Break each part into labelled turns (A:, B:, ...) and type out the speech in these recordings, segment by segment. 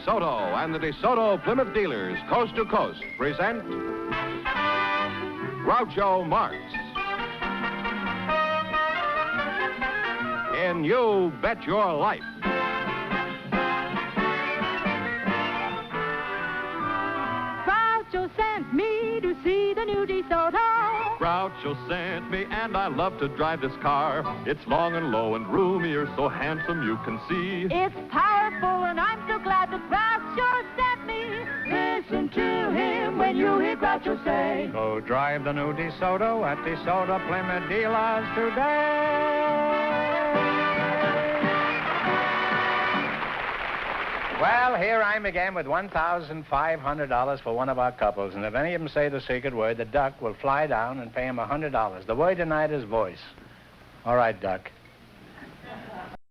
A: DeSoto and the DeSoto Plymouth dealers, coast to coast, present Groucho Marx in You Bet Your Life.
B: Groucho sent me to see the new DeSoto.
A: Groucho sent me, and I love to drive this car. It's long and low and roomy, you're so handsome you can see.
B: It's powerful, and I'm so glad that Groucho sent me. Listen to him when you hear Groucho say,
C: go drive the new DeSoto at DeSoto Plymouth dealers today. Well, here I am again with $1,500 for one of our couples, and if any of them say the secret word, the duck will fly down and pay him $100. The word tonight is voice. All right, Duck.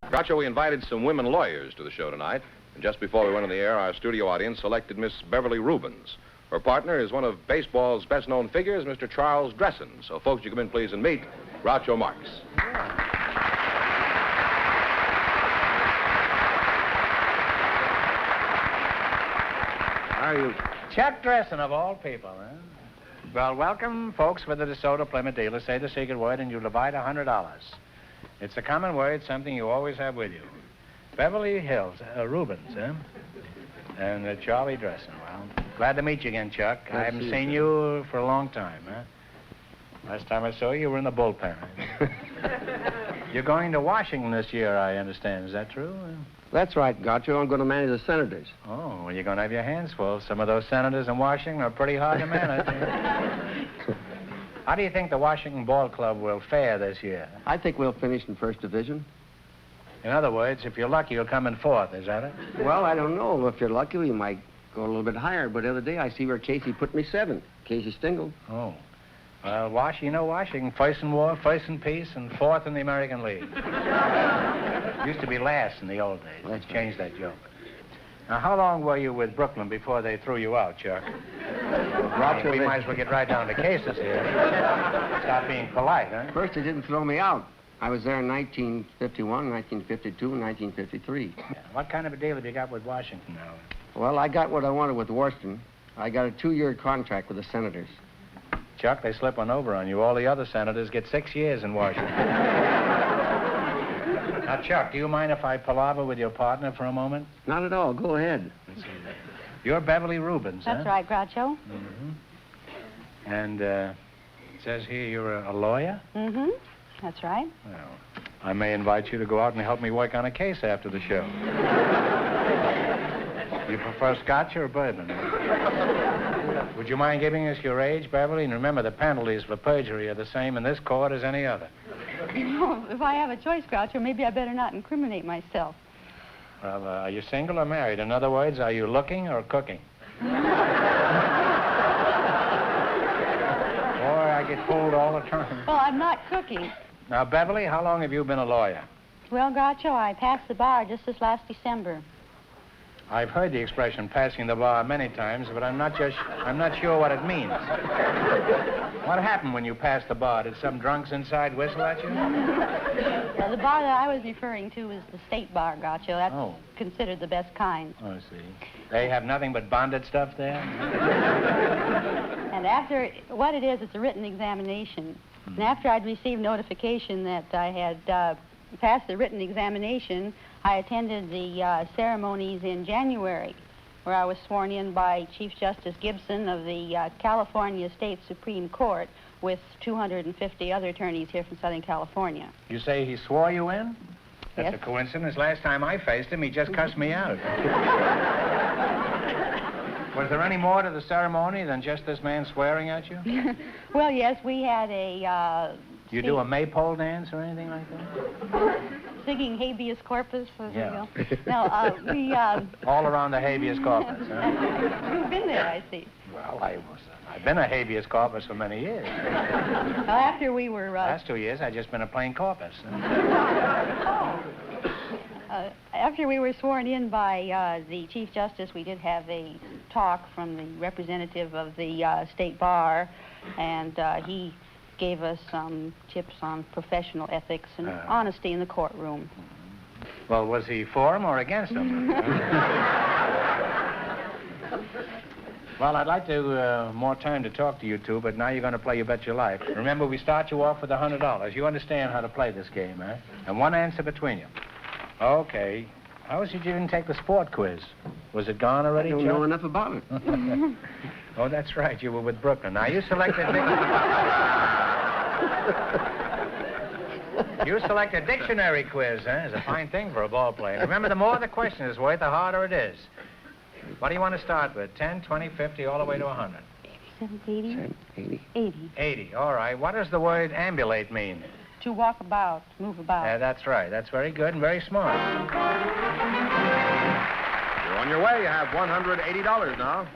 A: Groucho, we invited some women lawyers to the show tonight, and just before we went on the air, our studio audience selected Miss Beverly Rubens. Her partner is one of baseball's best-known figures, Mr. Charles Dresson. So, folks, you come in, please, and meet Groucho Marx. How are you?
C: Chuck Dresson, of all people, huh? Well, welcome, folks, with the DeSoto Plymouth dealer. Say the secret word, and you'll divide $100. It's a common word, something you always have with you. Beverly Rubens, huh? And Charlie Dresson. Well, glad to meet you again, Chuck. I haven't seen you for a long time, huh? Last time I saw you, you were in the bullpen. You're going to Washington this year, I understand. Is that true?
D: That's right, Groucho. I'm going to manage the senators.
C: Oh, well, you're going to have your hands full. Some of those senators in Washington are pretty hard to manage. How do you think the Washington Ball Club will fare this year?
D: I think we'll finish in first division.
C: In other words, if you're lucky, you'll come in fourth. Is that it?
D: Well, I don't know. If you're lucky, we might go a little bit higher. But the other day, I see where Casey put me seventh. Casey Stengel.
C: Oh. Well, Washington, first in war, first in peace, and fourth in the American League. Used to be last in the old days. Let's change that joke. Now, how long were you with Brooklyn before they threw you out, Chuck? Well, we might as well get right down to cases here. Stop being polite, huh?
D: First, they didn't throw me out. I was there in 1951, 1952, and 1953.
C: Yeah. What kind of a deal have you got with Washington now?
D: Well, I got what I wanted with Worston. I got a 2-year contract with the senators.
C: Chuck, they slip one over on you. All the other senators get 6 years in Washington. Now, Chuck, do you mind if I palaver with your partner for a moment?
D: Not at all. Go ahead.
C: Let's see. You're Beverly Rubens,
B: That's right, Groucho.
C: Mm-hmm. And it says here you're a lawyer?
B: Mm-hmm. That's right.
C: Well, I may invite you to go out and help me work on a case after the show. You prefer scotch or bourbon? Would you mind giving us your age, Beverly? And remember, the penalties for perjury are the same in this court as any other.
B: Oh, if I have a choice, Groucho, maybe I better not incriminate myself.
C: Well, are you single or married? In other words, are you looking or cooking? Boy, I get fooled all the time.
B: Well, I'm not cooking.
C: Now, Beverly, how long have you been a lawyer?
B: Well, Groucho, I passed the bar just this last December.
C: I've heard the expression passing the bar many times, but I'm not sure what it means. What happened when you passed the bar? Did some drunks inside whistle at you?
B: Well, the bar that I was referring to is the state bar, Groucho. That's considered the best kind.
C: Oh, I see. They have nothing but bonded stuff there?
B: And after, what it is, it's a written examination. And after I'd received notification that I had passed the written examination, I attended the ceremonies in January, where I was sworn in by Chief Justice Gibson of the California State Supreme Court with 250 other attorneys here from Southern California.
C: You say he swore you in? That's
B: Yes.
C: a coincidence. Last time I faced him, he just cussed me out. Was there any more to the ceremony than just this man swearing at you?
B: Well, yes, we had a...
C: You do a maypole dance or anything like that?
B: Singing habeas corpus.
C: Yeah.
B: No, we...
C: All around the habeas corpus, huh?
B: You've been there, I see.
C: Well, I've been a habeas corpus for many years.
B: Well, after we were...
C: Last 2 years, I've just been a plain corpus.
B: After we were sworn in by the Chief Justice, we did have a talk from the representative of the State Bar, and he gave us some tips on professional ethics and honesty in the courtroom.
C: Well, was he for him or against him? Well, I'd like to more time to talk to you two, but now you're going to play You Bet Your Life. Remember, we start you off with $100. You understand how to play this game, eh? And one answer between you. Okay. How did you even take the sport quiz? Was it gone already,
D: I don't
C: Chuck?
D: know enough about it.
C: Oh, that's right. You were with Brooklyn. Now, you selected... You select a dictionary quiz, huh? It's a fine thing for a ball player. Remember, the more the question is worth, the harder it is. What do you want to start with? 10, 20, 50, all the way to 100?
B: 70, 80.
C: 80. 80, all right. What does the word ambulate mean?
B: To walk about, move about.
C: That's right. That's very good and very smart.
A: You're on your way. You have $180 now.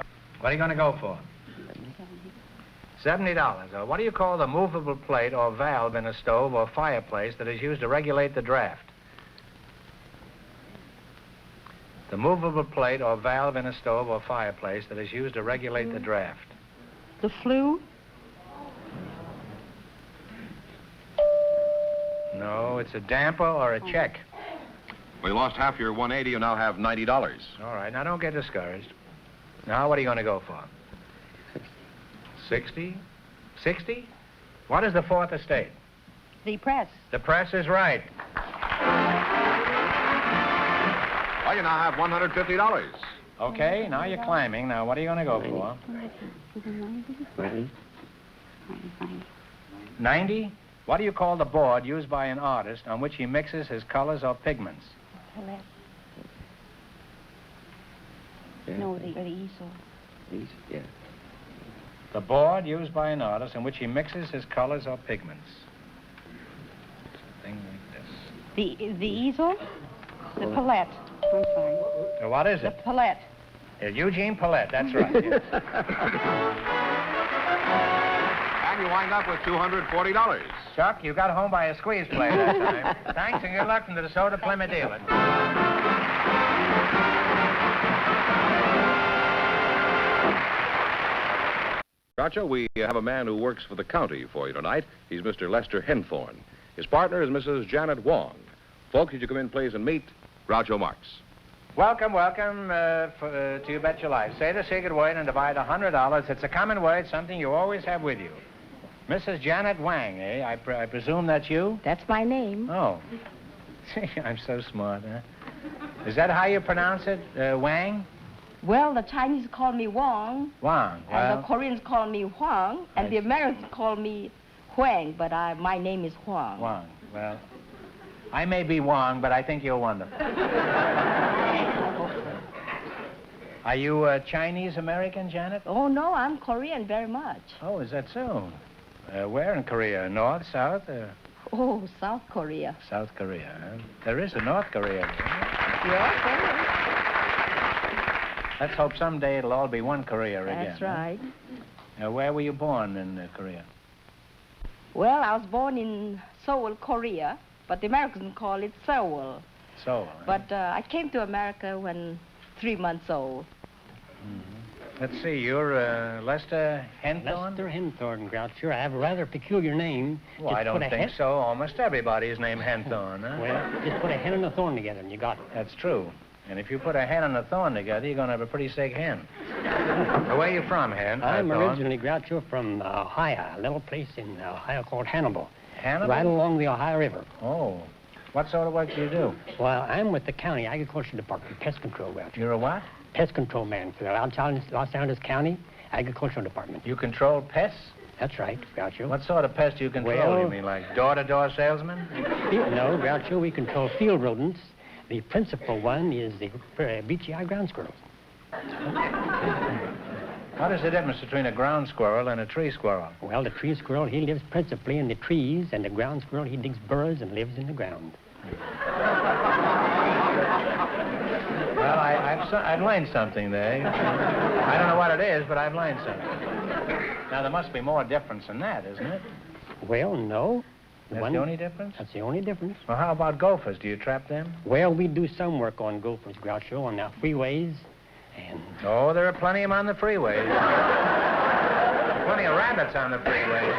C: What are you going to go for? $70. What do you call the movable plate or valve in a stove or fireplace that is used to regulate the draft? The movable plate or valve in a stove or fireplace that is used to regulate the draft.
B: The flue?
C: No, it's a damper or a check.
A: We lost half your 180. You now have $90.
C: All right, now don't get discouraged. Now, what are you going to go for? 60? 60? What is the fourth estate?
B: The press.
C: The press is right.
A: Well, you now have $150.
C: Okay, now you're climbing. Now, what are you going to go for? 90? What do you call the board used by an artist on which he mixes his colors or pigments?
B: No, the easel.
D: Yeah.
C: The board used by an artist in which he mixes his colors or pigments. Thing like this.
B: The easel? The palette. I'm sorry.
C: What is
B: The
C: it?
B: palette.
C: Eugene Palette, that's right. Yes.
A: And you wind up with $240.
C: Chuck, you got home by a squeeze play that time. Thanks and good luck from the DeSoto Plymouth dealer.
A: Groucho, we have a man who works for the county for you tonight. He's Mr. Lester Henthorne. His partner is Mrs. Janet Wong. Folks, would you come in, please, and meet Groucho Marx.
C: Welcome to You Bet Your Life. Say the secret word and divide $100. It's a common word, something you always have with you. Mrs. Janet Wang, eh? I presume that's you?
E: That's my name.
C: Oh. See, I'm so smart, huh? Is that how you pronounce it, Wang?
E: Well, the Chinese call me Wang,
C: Wang.
E: and the
C: Well,
E: Koreans call me Huang, and the Americans call me Huang, but my name is Huang.
C: Wang. Well, I may be Wang, but I think you're wonderful. Are you Chinese-American, Janet?
E: Oh, no, I'm Korean very much.
C: Oh, is that so? Where in Korea? North, south?
E: Oh, South Korea.
C: South Korea. Huh? There is a North Korea.
E: Yes, there is.
C: Let's hope someday it'll all be one Korea again.
E: That's right.
C: Huh? Where were you born in Korea?
E: Well, I was born in Seoul, Korea, but the Americans call it Seoul.
C: Seoul. Huh?
E: But I came to America when 3 months old.
C: Let's see, you're Lester Henthorne?
F: Lester Henthorne, Groucho. I have a rather peculiar name.
C: Well,
F: Just
C: I don't
F: put a
C: think
F: hen-
C: so. Almost everybody is named Henthorne, huh?
F: Well, just put a hen and a thorn together and you got it.
C: That's true. And if you put a hen and a thorn together, you're going to have a pretty sick hen. Now, where are you from, Hen?
F: I'm
C: Thorne?
F: originally, Groucho, from Ohio, a little place in Ohio called Hannibal.
C: Hannibal?
F: Right along the Ohio River.
C: Oh. What sort of work do you do?
F: Well, I'm with the county agriculture department, pest control, Groucho.
C: You're a what?
F: Pest control man for the Los Angeles County agricultural department.
C: You control pests?
F: That's right, Groucho.
C: What sort of pests do you control?
F: Well-
C: You mean like door-to-door salesman?
F: No, Groucho, we control field rodents. The principal one is the beachy-eyed ground squirrel.
C: What is the difference between a ground squirrel and a tree squirrel?
F: Well, the tree squirrel, he lives principally in the trees, and the ground squirrel, he digs burrows and lives in the ground.
C: Well, I've learned something there. I don't know what it is, but I've learned something. Now, there must be more difference than that, isn't it?
F: Well, no.
C: That's the only difference?
F: That's the only difference.
C: Well, how about gophers? Do you trap them?
F: Well, we do some work on gophers, Groucho, on our freeways, and...
C: Oh, there are plenty of them on the freeways. Plenty of rabbits on the freeways.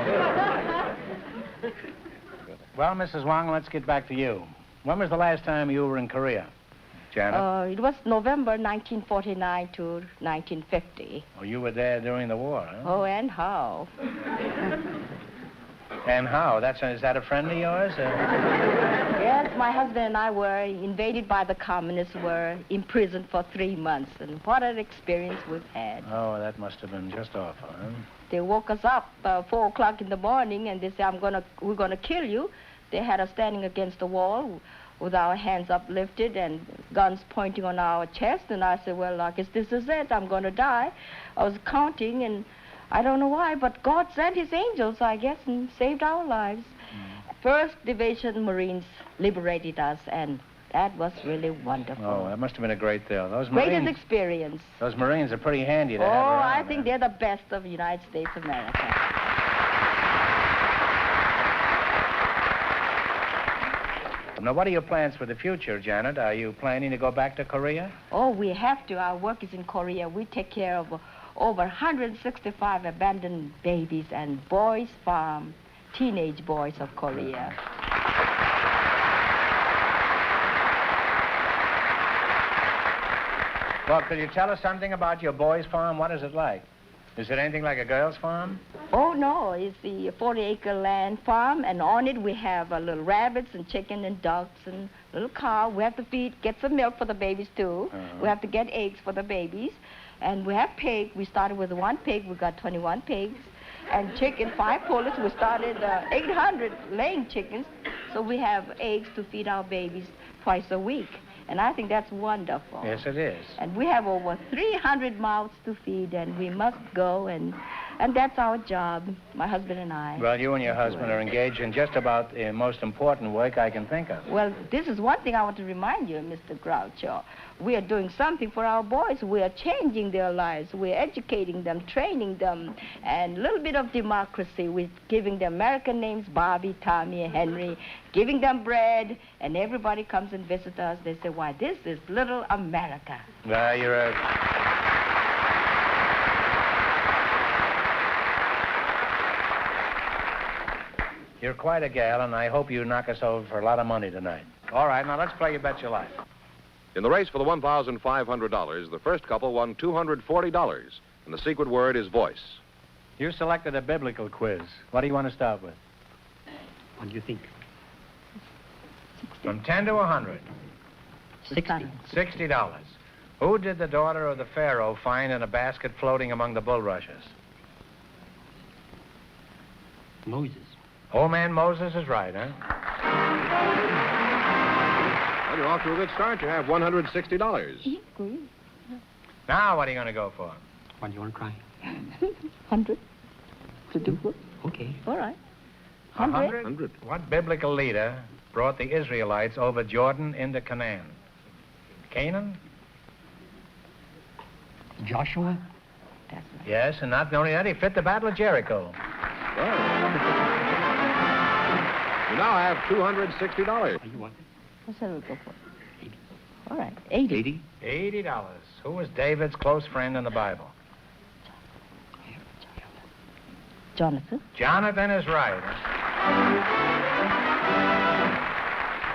C: Well, Mrs. Wong, let's get back to you. When was the last time you were in Korea? Janet?
E: It was November 1949 to 1950.
C: Oh, you were there during the war, huh?
E: Oh, and how?
C: And how? Is that a friend of yours?
E: Yes, my husband and I were invaded by the communists, were imprisoned for 3 months, and what an experience we've had.
C: Oh, that must have been just awful, huh?
E: They woke us up 4 o'clock in the morning, and they said, we're gonna kill you. They had us standing against the wall with our hands uplifted and guns pointing on our chest, and I said, well, I guess this is it. I'm gonna die. I was counting, and I don't know why, but God sent his angels, I guess, and saved our lives. First Division Marines liberated us, and that was really wonderful.
C: Oh, that must have been a great deal. Those
E: Greatest
C: Marines,
E: experience.
C: those Marines are pretty handy to
E: Oh,
C: have around,
E: I think
C: huh?
E: they're the best of the United States of America.
C: Now, what are your plans for the future, Janet? Are you planning to go back to Korea?
E: Oh, we have to. Our work is in Korea. We take care of over 165 abandoned babies and boys from teenage boys of Korea.
C: Well, could you tell us something about your boys' farm? What is it like? Is it anything like a girl's farm?
E: Oh, no, it's the 40-acre land farm, and on it we have little rabbits and chicken and ducks and little cow. We have to get some milk for the babies, too. We have to get eggs for the babies. And we have pig. We started with 1 pig. We got 21 pigs. And chicken, 5 pullets. We started 800 laying chickens. So we have eggs to feed our babies twice a week. And I think that's wonderful.
C: Yes, it is.
E: And we have over 300 mouths to feed, and we must go, and that's our job, my husband and I.
C: Well, you and your husband are engaged in just about the most important work I can think of.
E: Well, this is one thing I want to remind you, Mr. Groucho. We are doing something for our boys. We are changing their lives. We're educating them, training them, and a little bit of democracy. We're giving them American names, Bobby, Tommy, Henry, giving them bread, and everybody comes and visits us. They say, why, this is little America.
C: Well, you're quite a gal, and I hope you knock us over for a lot of money tonight. All right, now let's play You Bet Your Life.
A: In the race for the $1,500, the first couple won $240, and the secret word is voice.
C: You selected a biblical quiz. What do you want to start with?
F: What do you think?
C: From 10 to 100.
F: 60.
C: $60. Who did the daughter of the Pharaoh find in a basket floating among the bulrushes?
F: Moses.
C: Old man Moses is right, huh?
A: Well, you're off to a good start. You have $160.
C: Now, what are you going to go for?
F: What do you want to try?
E: 100 to do what?
F: Okay.
E: All right.
C: 100?
A: 100.
C: What biblical leader brought the Israelites over Jordan into Canaan? Canaan?
F: Joshua?
E: That's right.
C: Yes, and not only that, he fit the Battle of Jericho.
A: Well, you now have $260.
F: What do you want?
E: What's that we'll go for?
F: 80.
E: All right. 80.
C: $80. Who was David's close friend in the Bible?
E: Jonathan.
C: Jonathan is right.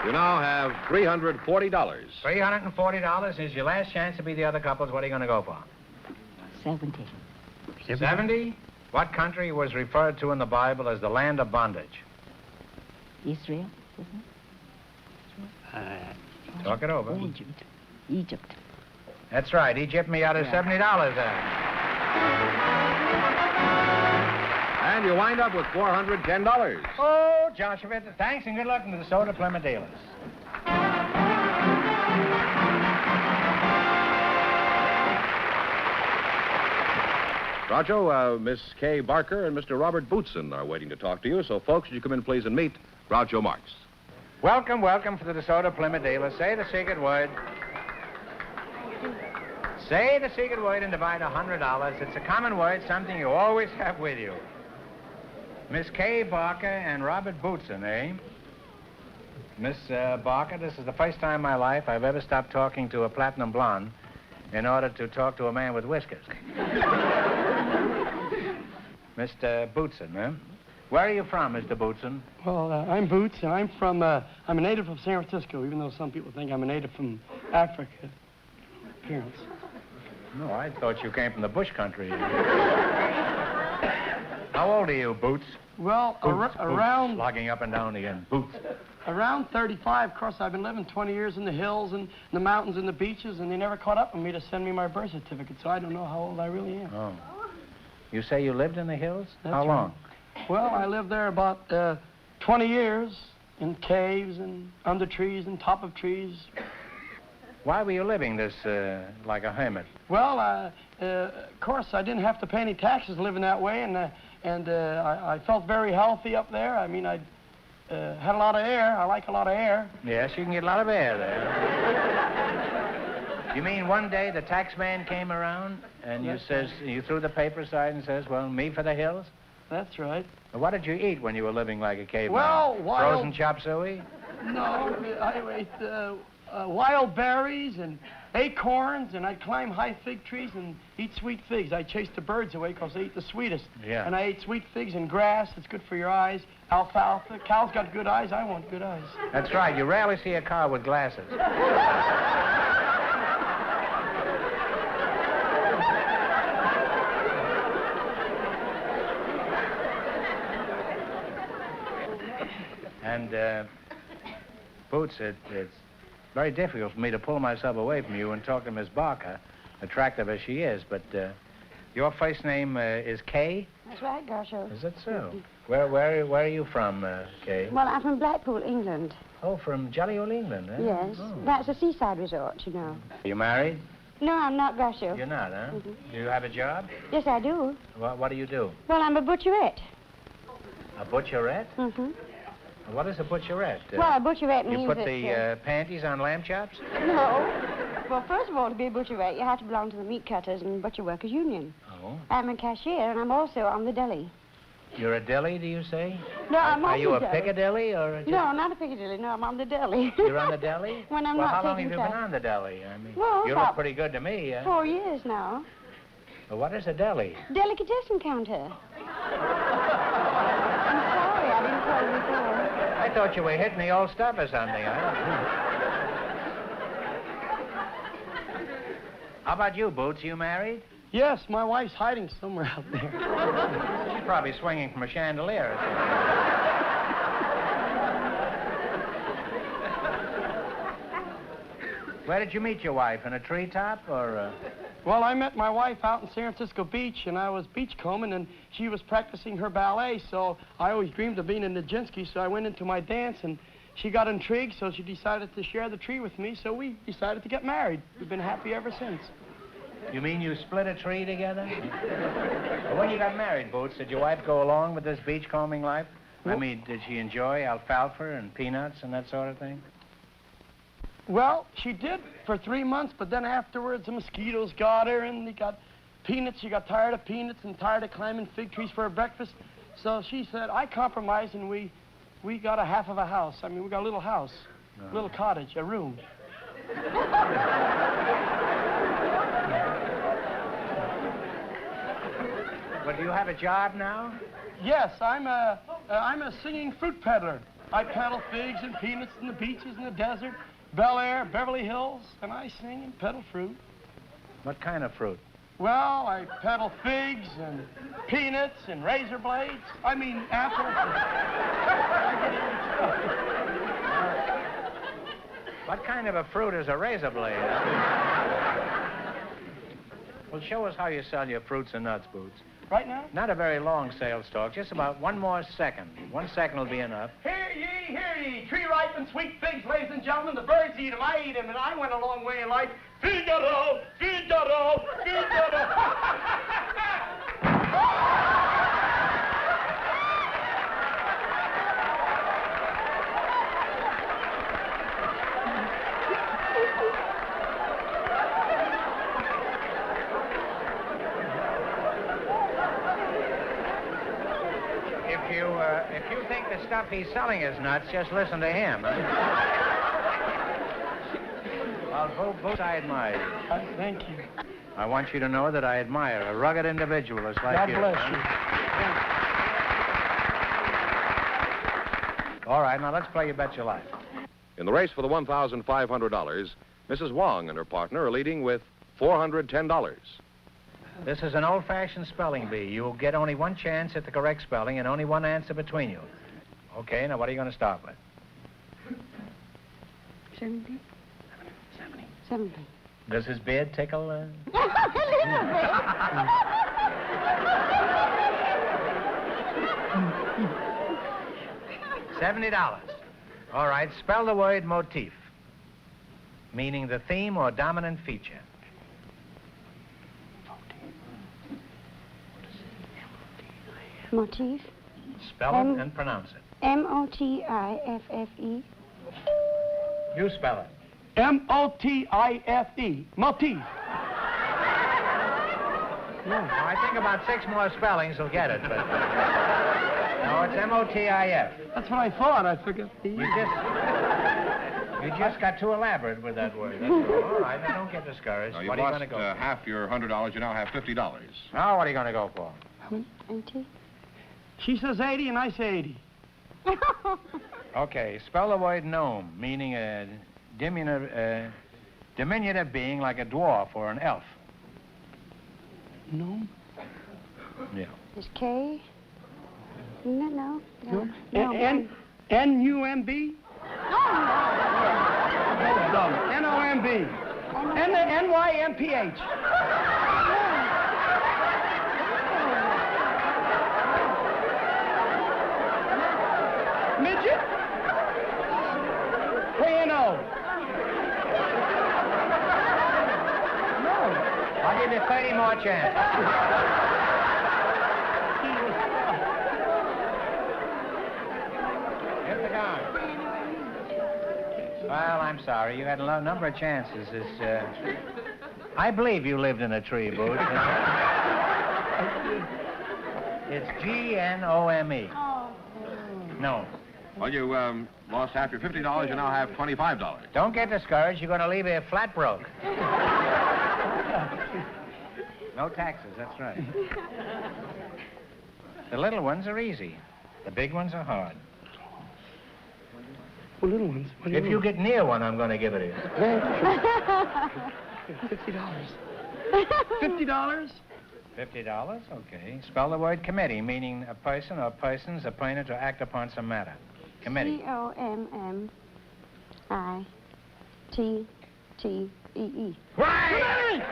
A: You now have $340.
C: $340 is your last chance to be the other couples. What are you going to go for?
E: 70.
C: 70? What country was referred to in the Bible as the land of bondage?
E: Israel, isn't
C: Talk it over.
E: it? Egypt.
C: That's right. Egypt me out of $70 there.
A: And you wind up with $410.
C: Oh, Joshua, thanks and good luck to the Soda Plymouth dealers.
A: Groucho, Miss Kay Barker and Mr. Robert Bootson are waiting to talk to you. So, folks, would you come in, please, and meet Groucho Marx.
C: Welcome, welcome to the DeSoto Plymouth dealers. Say the secret word. Say the secret word and divide $100. It's a common word, something you always have with you. Miss Kay Barker and Robert Bootson, eh? Miss Barker, this is the first time in my life I've ever stopped talking to a platinum blonde in order to talk to a man with whiskers. Mr. Bootson, huh? Where are you from, Mr. Bootson?
G: Well, I'm Boots, and I'm a native of San Francisco, even though some people think I'm a native from Africa. Appearance.
C: No, I thought you came from the bush country. How old are you, Boots?
G: Well,
C: Boots,
G: around...
C: Slogging up and down again. Boots.
G: Around 35. Of course, I've been living 20 years in the hills and the mountains and the beaches, and they never caught up with me to send me my birth certificate, so I don't know how old I really am.
C: Oh. You say you lived in the hills?
G: That's
C: How long?
G: Right. Well, I lived there about 20 years in caves and under trees and top of trees.
C: Why were you living this like a hermit?
G: Well, of course, I didn't have to pay any taxes living that way, and I felt very healthy up there. I mean, I had a lot of air. I like a lot of air.
C: Yes, you can get a lot of air there. You mean one day the tax man came around and you threw the paper aside and says, well, me for the hills?
G: That's right.
C: What did you eat when you were living like a caveman?
G: Well,
C: frozen chop suey?
G: No, I ate wild berries and acorns, and I'd climb high fig trees and eat sweet figs. I chased the birds away because they eat the sweetest.
C: Yeah.
G: And I ate sweet figs and grass. It's good for your eyes. Alfalfa. Cows got good eyes. I want good eyes.
C: That's right. You rarely see a cow with glasses. And, Boots, it's very difficult for me to pull myself away from you and talk to Miss Barker, attractive as she is, but your first name is Kay?
B: That's right, Groucho.
C: Is it so? Where are you from, Kay?
B: Well, I'm from Blackpool, England.
C: Oh, from jolly old England, eh?
B: Yes.
C: Oh.
B: That's a seaside resort, you know.
C: Are you married?
B: No, I'm not, Groucho.
C: You're not, huh?
B: Mm-hmm.
C: Do you have a job?
B: Yes, I do.
C: What do you do?
B: Well, I'm a butcherette.
C: A butcherette?
B: Mm-hmm.
C: What is a butcherette?
B: Well, a butcherette means
C: You put
B: that,
C: the panties on lamb chops?
B: No. Well, first of all, to be a butcherette, you have to belong to the meat cutters and butcher workers union.
C: Oh.
B: I'm a cashier, and I'm also on the deli.
C: You're a deli, do you say?
B: No, I'm on
C: Are you
B: the
C: a
B: deli.
C: Piccadilly or a...
B: No, not a Piccadilly. No, I'm on the deli.
C: You're on the deli?
B: When I'm
C: well,
B: not
C: how long have
B: taking
C: you been
B: time.
C: on the deli? I mean,
B: Well,
C: you look pretty good to me.
B: 4 years now.
C: Well, what is a deli?
B: Delicatessen counter. I'm sorry, I didn't tell you before.
C: I thought you were hitting the old stuff or something. How about you, Boots? You married?
G: Yes, my wife's hiding somewhere out there.
C: She's probably swinging from a chandelier or something. Where did you meet your wife? In a treetop or...
G: Well, I met my wife out in San Francisco Beach, and I was beachcombing, and she was practicing her ballet, so I always dreamed of being a Nijinsky, so I went into my dance, and she got intrigued, so she decided to share the tree with me, so we decided to get married. We've been happy ever since.
C: You mean you split a tree together? Well, when you got married, Boots, did your wife go along with this beachcombing life? I mean, did she enjoy alfalfa and peanuts and that sort of thing?
G: Well, she did for 3 months, but then afterwards the mosquitoes got her, and they got peanuts. She got tired of peanuts and tired of climbing fig trees for her breakfast. So she said, I compromised, and we got a half of a house. I mean, we got a little house, a little cottage, a room.
C: Well, do you have a job now?
G: Yes, I'm a singing fruit peddler. I peddle figs and peanuts in the beaches and the desert, Bel Air, Beverly Hills, and I sing and peddle fruit.
C: What kind of fruit?
G: Well, I peddle figs and peanuts and razor blades. I mean, apples.
C: What kind of a fruit is a razor blade? Well, show us how you sell your fruits and nuts, Boots.
G: Right now?
C: Not a very long sales talk, just about one more second. 1 second will be enough.
G: Hear ye, tree-ripened sweet figs, ladies and gentlemen. The birds eat them, I eat them, and I went a long way in life. Figaro, Figaro, Figaro.
C: If you think the stuff he's selling is nuts, just listen to him. Huh? Well, Boots, I admire you.
G: Thank you.
C: I want you to know that I admire a rugged individualist like
G: God
C: you.
G: bless
C: huh?
G: you.
C: All right, now let's play You Bet Your Life.
A: In the race for the $1,500, Mrs. Wong and her partner are leading with $410.
C: This is an old-fashioned spelling bee. You'll get only one chance at the correct spelling and only one answer between you. Okay, now what are you going to start with?
B: 70. 70.
C: Does his beard tickle? $70. All right, spell the word motif, meaning the theme or dominant feature.
B: Motif.
C: Spell it and pronounce it.
B: M-O-T-I-F-F-E.
C: You spell it.
G: M-O-T-I-F-E. Motif.
C: Now, I think about 6 more spellings will get it, but... No, it's M-O-T-I-F.
G: That's what I thought. I forgot the...
C: You just got too elaborate with that word. That's all. All right, now don't get discouraged.
A: Now, you've
C: What are you
A: lost
C: going to go for?
A: half your $100. You now have $50.
C: Now, what are you going to go for?
B: 80.
G: She says 80 and I say 80.
C: Okay, spell the word gnome, meaning a diminutive being like a dwarf or an elf.
G: No.
C: Yeah.
B: Is K? No.
G: N-U-M-B? That's dumb. N-O-M-B. N-Y-M-P-H. Midget? K-N-O.
C: I'll give you 30 more chances. Hit the gong. Well, I'm sorry. You had a number of chances. I believe you lived in a tree, Boots. It's G-N-O-M-E. No.
A: Well, you lost half your $50. You now have $25.
C: Don't get discouraged. You're going to leave here flat broke. No taxes, that's right. The little ones are easy. The big ones are hard.
G: The little ones.
C: If you get near one, I'm going to give it to you.
G: $50. $50?
C: $50? Okay. Spell the word committee, meaning a person or persons appointed to act upon some matter. Committee.
B: C-O-M-M-I-T-T-E-E.
C: Right!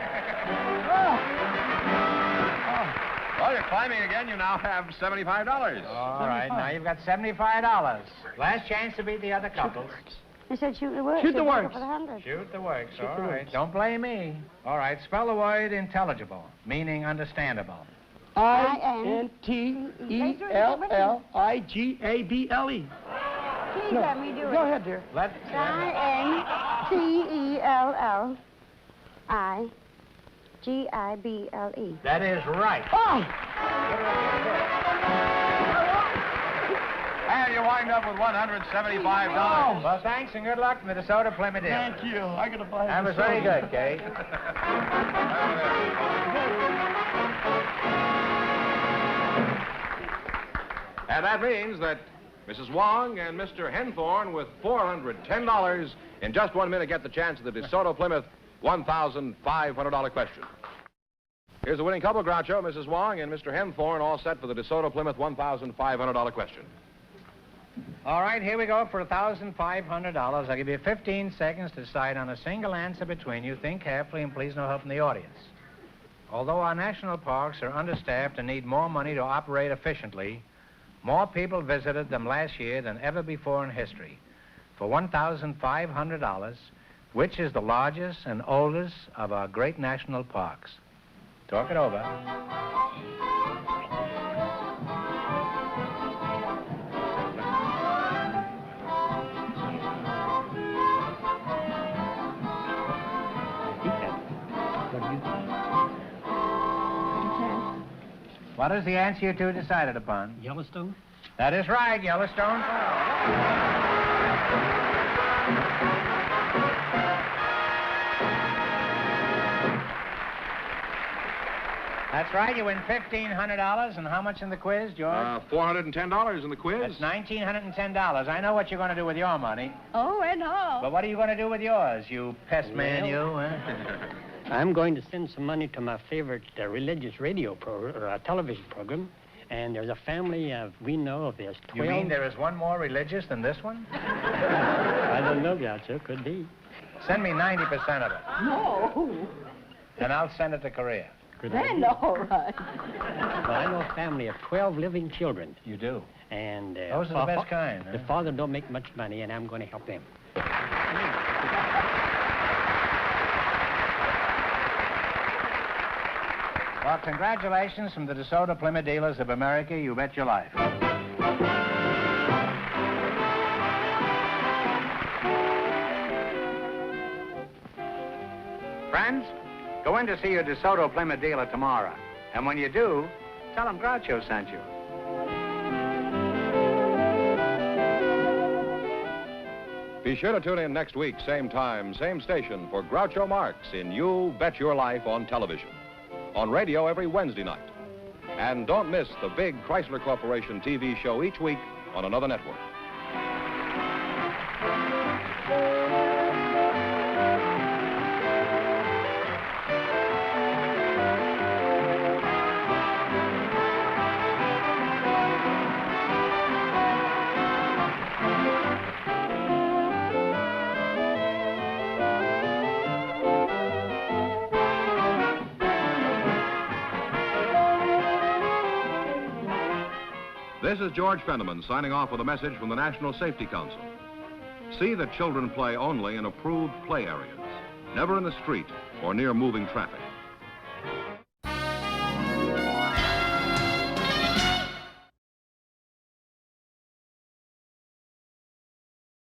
A: Well, you're climbing again. You now have $75.
C: All right, now you've got $75. Last chance to beat the other couples.
B: I said shoot the works.
G: Shoot the
B: Should go
G: works.
B: For the 100.
C: Shoot the works,
G: Shoot
C: all
G: the
C: right.
G: works.
C: Don't blame me. All right, spell the word intelligible, meaning understandable.
G: I-N-T-E-L-L-I-G-A-B-L-E.
B: Please let me do it.
G: Go ahead, dear.
B: I-N-T-E-L-L-I-G-I-B-L-E.
C: That is right.
G: Oh!
A: And you wind up with $175.
C: Well, thanks and good luck, Minnesota Plymouth.
G: Thank you. I got to buy
C: That
G: this
C: was very
G: soda.
C: good, Kate.
A: And that means that Mrs. Wong and Mr. Henthorne with $410 in just 1 minute get the chance of the DeSoto Plymouth $1,500 question. Here's the winning couple, Groucho, Mrs. Wong and Mr. Henthorne, all set for the DeSoto Plymouth $1,500 question.
C: All right, here we go for $1,500. I'll give you 15 seconds to decide on a single answer between you. Think carefully and please no help from the audience. Although our national parks are understaffed and need more money to operate efficiently, more people visited them last year than ever before in history. For $1,500, which is the largest and oldest of our great national parks? Talk it over. What is the answer you two decided upon?
F: Yellowstone?
C: That is right, Yellowstone. That's right. You win $1,500. And how much in the quiz, George?
A: $410 in the quiz.
C: That's $1,910. I know what you're going to do with your money.
E: Oh, and all.
C: But what are you going to do with yours, you pest man, you? Huh?
F: I'm going to send some money to my favorite religious television program. And there's a family we know of. There's 12.
C: You mean there is one more religious than this one?
F: I don't know, Groucho. Could be.
C: Send me 90% of it.
E: No.
C: And I'll send it to Korea.
E: Then all right.
F: Well, I know a family of 12 living children.
C: You do?
F: And
C: those are the best kind.
F: The father don't make much money, and I'm going to help them.
C: Well, congratulations from the DeSoto Plymouth Dealers of America. You bet your life. Friends, go in to see your DeSoto Plymouth dealer tomorrow. And when you do, tell him Groucho sent you.
A: Be sure to tune in next week, same time, same station, for Groucho Marx in You Bet Your Life on television. On radio every Wednesday night. And don't miss the big Chrysler Corporation TV show each week on another network. This is George Fenneman signing off with a message from the National Safety Council. See that children play only in approved play areas, never in the street or near moving traffic.